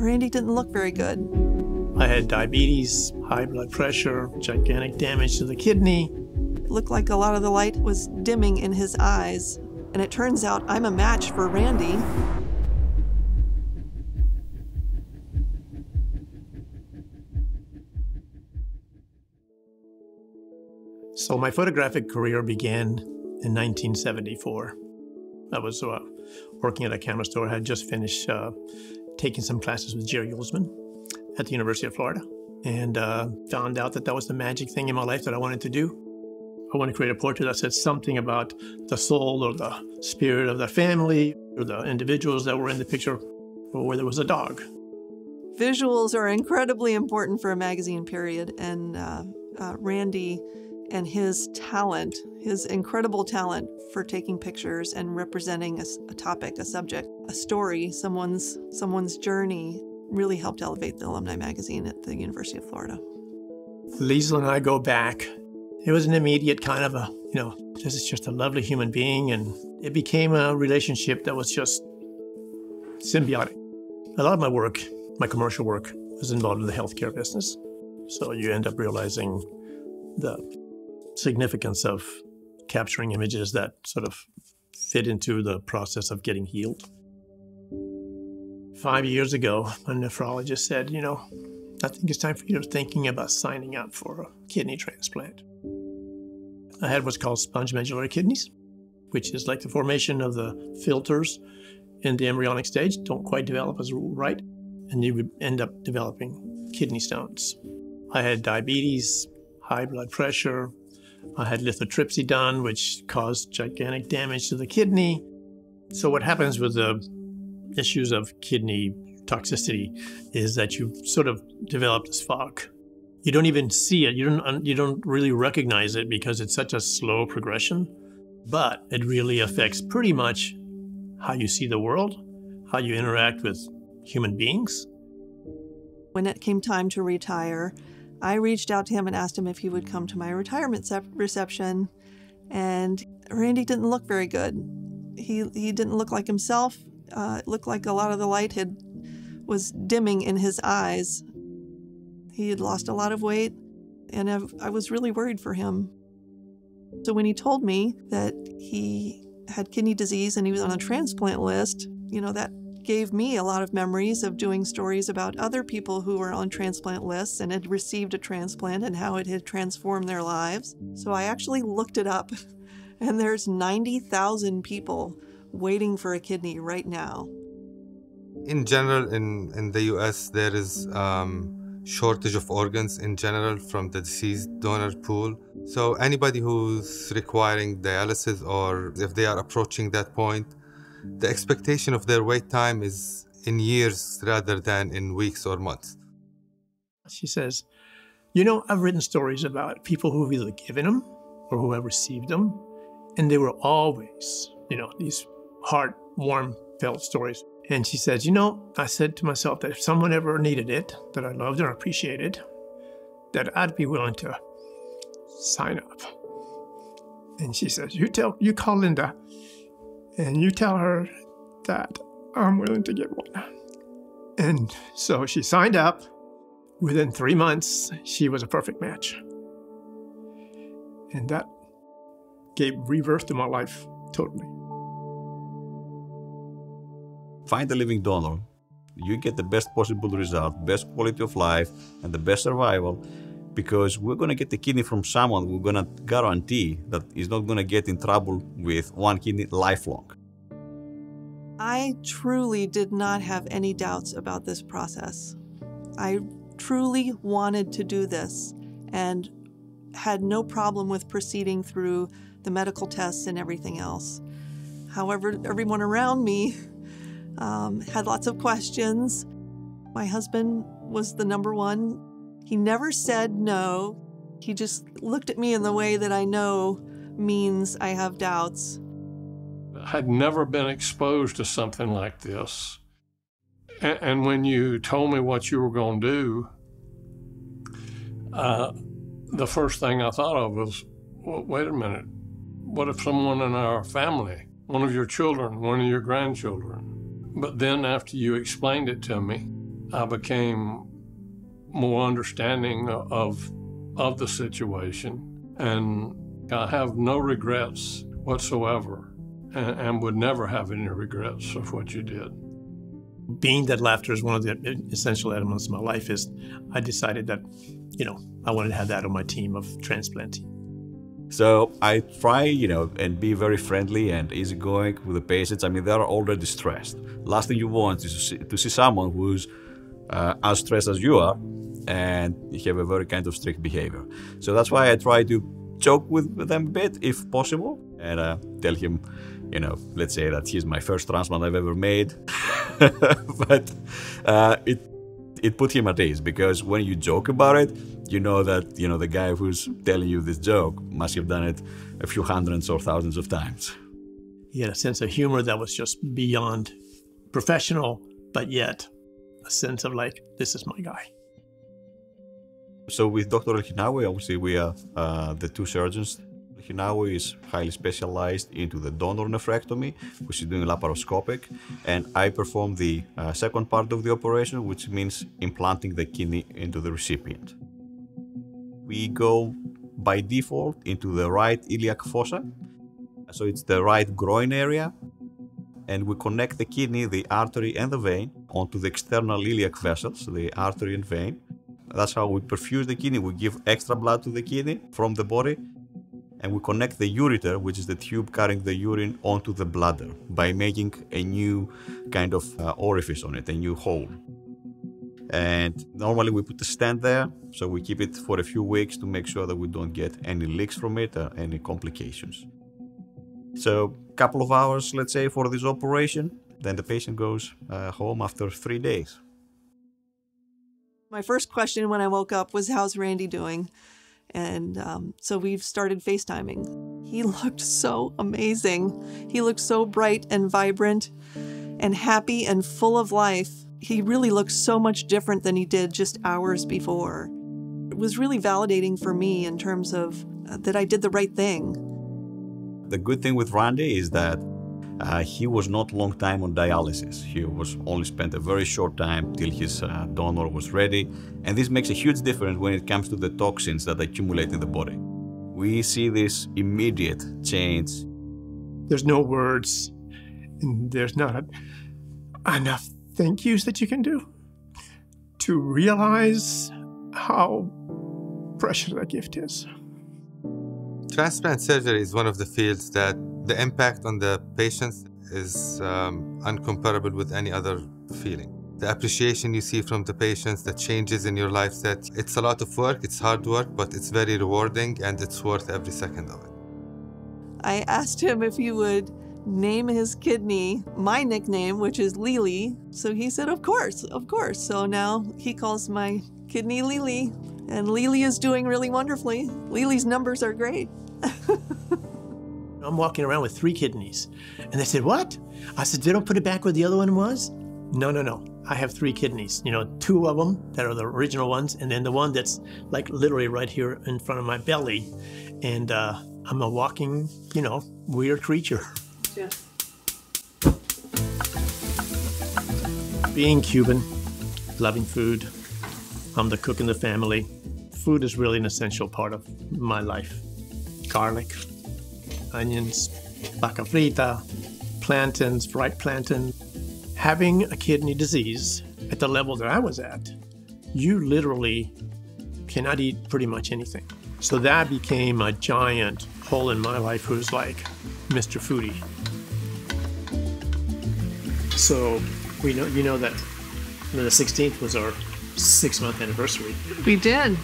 Randy didn't look very good. I had diabetes, high blood pressure, gigantic damage to the kidney. It looked like a lot of the light was dimming in his eyes. And it turns out I'm a match for Randy. So my photographic career began in 1974. I was working at a camera store. I had just finished taking some classes with Jerry Goldsman at the University of Florida, and found out that that was the magic thing in my life that I wanted to do. I wanted to create a portrait that said something about the soul or the spirit of the family or the individuals that were in the picture, or where there was a dog. Visuals are incredibly important for a magazine, period, and Randy and his talent, his incredible talent for taking pictures and representing a topic, a subject, a story, someone's journey, really helped elevate the alumni magazine at the University of Florida. Liesl and I go back. It was an immediate kind of this is just a lovely human being, and it became a relationship that was just symbiotic. A lot of my work, my commercial work, was involved in the healthcare business. So you end up realizing the significance of capturing images that sort of fit into the process of getting healed. 5 years ago, a nephrologist said, I think it's time for you to thinking about signing up for a kidney transplant. I had what's called sponge medullary kidneys, which is like the formation of the filters in the embryonic stage, don't quite develop as right, and you would end up developing kidney stones. I had diabetes, high blood pressure. I had lithotripsy done, which caused gigantic damage to the kidney. So what happens with the issues of kidney toxicity is that you sort of develop this fog. You don't even see it. You don't really recognize it because it's such a slow progression, but it really affects pretty much how you see the world, how you interact with human beings. When it came time to retire, I reached out to him and asked him if he would come to my retirement reception, and Randy didn't look very good. He didn't look like himself. It looked like a lot of the light was dimming in his eyes. He had lost a lot of weight, and I was really worried for him. So when he told me that he had kidney disease and he was on a transplant list, that gave me a lot of memories of doing stories about other people who were on transplant lists and had received a transplant and how it had transformed their lives. So I actually looked it up, and there's 90,000 people waiting for a kidney right now. In general, in the US, there is shortage of organs in general from the deceased donor pool. So anybody who's requiring dialysis, or if they are approaching that point, the expectation of their wait time is in years rather than in weeks or months. She says, I've written stories about people who've either given them or who have received them, and they were always, these heart, warm, felt stories. And she says, I said to myself that if someone ever needed it, that I loved and appreciated, that I'd be willing to sign up. And she says, you call Linda, and you tell her that I'm willing to get one. And so she signed up. Within 3 months, she was a perfect match. And that gave rebirth to my life totally. Find a living donor, you get the best possible result, best quality of life, and the best survival, because we're going to get the kidney from someone we're going to guarantee that is not going to get in trouble with one kidney lifelong. I truly did not have any doubts about this process. I truly wanted to do this and had no problem with proceeding through the medical tests and everything else. However, everyone around me had lots of questions. My husband was the number one. He never said no. He just looked at me in the way that I know means I have doubts. I had never been exposed to something like this. And when you told me what you were going to do, the first thing I thought of was, well, wait a minute. What if someone in our family, one of your children, one of your grandchildren? But then after you explained it to me, I became more understanding of the situation, and I have no regrets whatsoever, and would never have any regrets of what you did. Being that laughter is one of the essential elements of my life, is I decided that, I wanted to have that on my team of transplant team. So I try, and be very friendly and easygoing with the patients. I mean, they're already stressed. Last thing you want is to see someone who's as stressed as you are, and you have a very kind of strict behavior. So that's why I try to joke with them a bit, if possible, and tell him, let's say that he's my first transplant I've ever made. But it put him at ease, because when you joke about it, you know that the guy who's telling you this joke must have done it a few hundreds or thousands of times. He had a sense of humor that was just beyond professional, but yet a sense of like, this is my guy. So with Dr. El-Hinawi, obviously we are the two surgeons. El-Hinawi is highly specialized into the donor nephrectomy, which is doing laparoscopic, and I perform the second part of the operation, which means implanting the kidney into the recipient. We go by default into the right iliac fossa, so it's the right groin area, and we connect the kidney, the artery and the vein onto the external iliac vessels, the artery and vein. That's how we perfuse the kidney. We give extra blood to the kidney from the body, and we connect the ureter, which is the tube carrying the urine, onto the bladder by making a new kind of orifice on it, a new hole. And normally we put a stent there, so we keep it for a few weeks to make sure that we don't get any leaks from it or any complications. So a couple of hours, let's say, for this operation, then the patient goes home after 3 days. My first question when I woke up was, how's Randy doing? And so we've started FaceTiming. He looked so amazing. He looked so bright and vibrant and happy and full of life. He really looked so much different than he did just hours before. It was really validating for me in terms of that I did the right thing. The good thing with Randy is that he was not long time on dialysis. He was only spent a very short time till his donor was ready. And this makes a huge difference when it comes to the toxins that accumulate in the body. We see this immediate change. There's no words, and there's not enough thank yous that you can do to realize how precious that gift is. Transplant surgery is one of the fields that the impact on the patients is uncomparable with any other feeling. The appreciation you see from the patients, the changes in your life set, it's a lot of work, it's hard work, but it's very rewarding and it's worth every second of it. I asked him if he would name his kidney my nickname, which is Lily. So he said, of course, of course. So now he calls my kidney Lily, and Lily is doing really wonderfully. Lily's numbers are great. I'm walking around with 3 kidneys. And they said, what? I said, they don't put it back where the other one was? No. I have 3 kidneys. 2 of them that are the original ones, and then the one that's like literally right here in front of my belly. And I'm a walking, weird creature. Yeah. Being Cuban, loving food, I'm the cook in the family. Food is really an essential part of my life. Garlic, onions, vaca frita, plantains, fried plantain. Having a kidney disease at the level that I was at, you literally cannot eat pretty much anything. So that became a giant hole in my life who's like Mr. Foodie. So we know that the 16th was our 6-month anniversary. We did.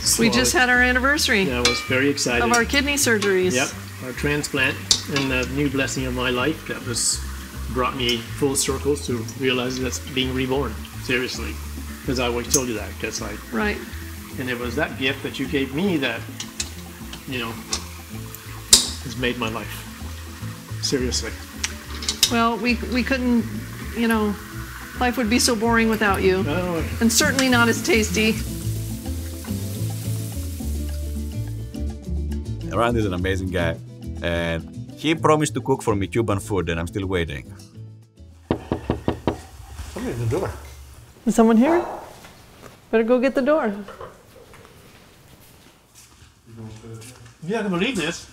So We just had our anniversary I was very excited. of our kidney surgeries. Yep, our transplant, and the new blessing of my life that brought me full circle to realize that's being reborn, seriously. Because I always told you that, because Right. and it was that gift that you gave me that, has made my life. Seriously. Well, we couldn't, life would be so boring without you. Oh, And certainly not as tasty. Randy is an amazing guy, and he promised to cook for me Cuban food, and I'm still waiting. somebody's in the door. Is someone here? Better go get the door. You're not gonna believe this.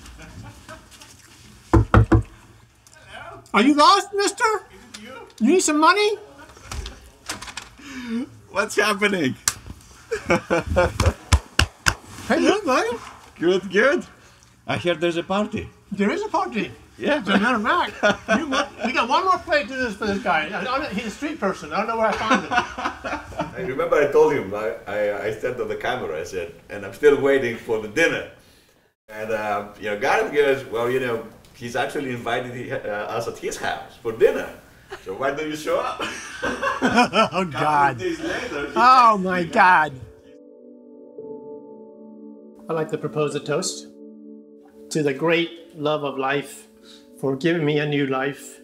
Are you lost, mister? You need some money? What's happening? Hey, look, buddy. Good, good. I hear there's a party. There is a party. Yeah. As a matter of fact, we got one more plate to this for this guy. He's a street person. I don't know where I found him. I remember I told him, I said on the camera, I said, and I'm still waiting for the dinner. And, got him because, well, he's actually invited us at his house for dinner. So why don't you show up? Oh, God. Days later, Oh, my God. I'd like to propose a toast to the great love of life, for giving me a new life,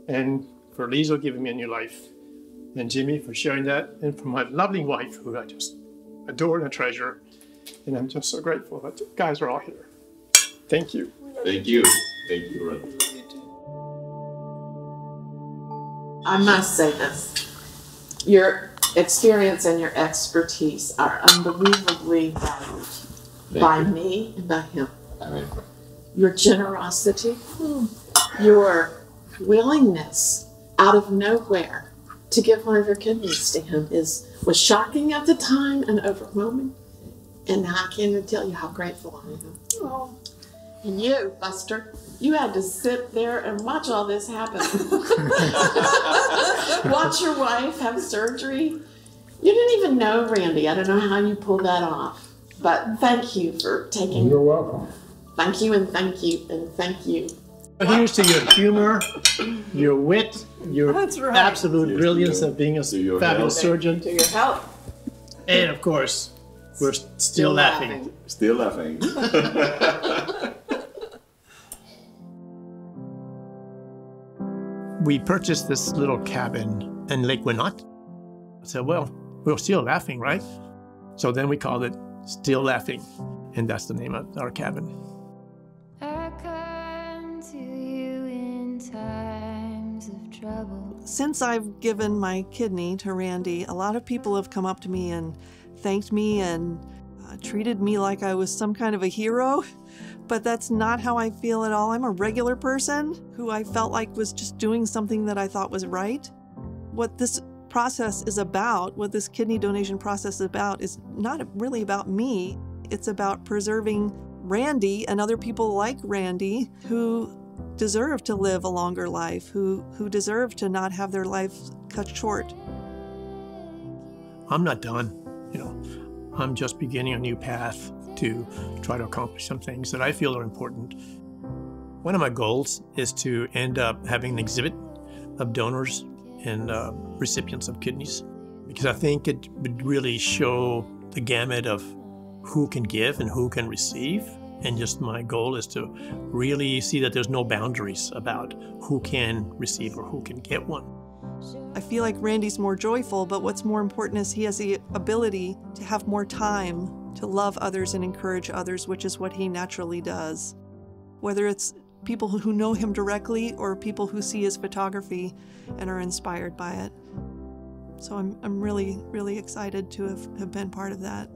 and for Liesl giving me a new life, and Jimmy for sharing that, and for my lovely wife, who I just adore and treasure. And I'm just so grateful that you guys are all here. Thank you. Thank you. Thank you, Ron. I must say this. Your experience and your expertise are unbelievably valued by me and by him. Amen. Your generosity, your willingness out of nowhere to give one of your kidneys to him was shocking at the time and overwhelming. And now I can't even tell you how grateful I am. Oh. And you, Buster, you had to sit there and watch all this happen. Watch your wife have surgery. You didn't even know Randy. I don't know how you pulled that off. But thank you for taking... You're welcome. Thank you and thank you and thank you. Here's to your humor, your wit, your That's right. absolute brilliance of being a your fabulous surgeon. To your help. And of course, we're still laughing. Still laughing. We purchased this little cabin in Lake Winot. I said, well, we're still laughing, right? So then we called it Still Laughing, and that's the name of our cabin. I come to you in times of trouble. Since I've given my kidney to Randy, a lot of people have come up to me and thanked me and treated me like I was some kind of a hero. But that's not how I feel at all. I'm a regular person who I felt like was just doing something that I thought was right. What this process is about, what this kidney donation process is about, is not really about me. It's about preserving Randy and other people like Randy who deserve to live a longer life, who deserve to not have their life cut short. I'm not done, I'm just beginning a new path to try to accomplish some things that I feel are important. One of my goals is to end up having an exhibit of donors and recipients of kidneys, because I think it would really show the gamut of who can give and who can receive. And just my goal is to really see that there's no boundaries about who can receive or who can get one. I feel like Randy's more joyful, but what's more important is he has the ability to have more time to love others and encourage others, which is what he naturally does. Whether it's people who know him directly or people who see his photography and are inspired by it. So I'm really, really excited to have been part of that.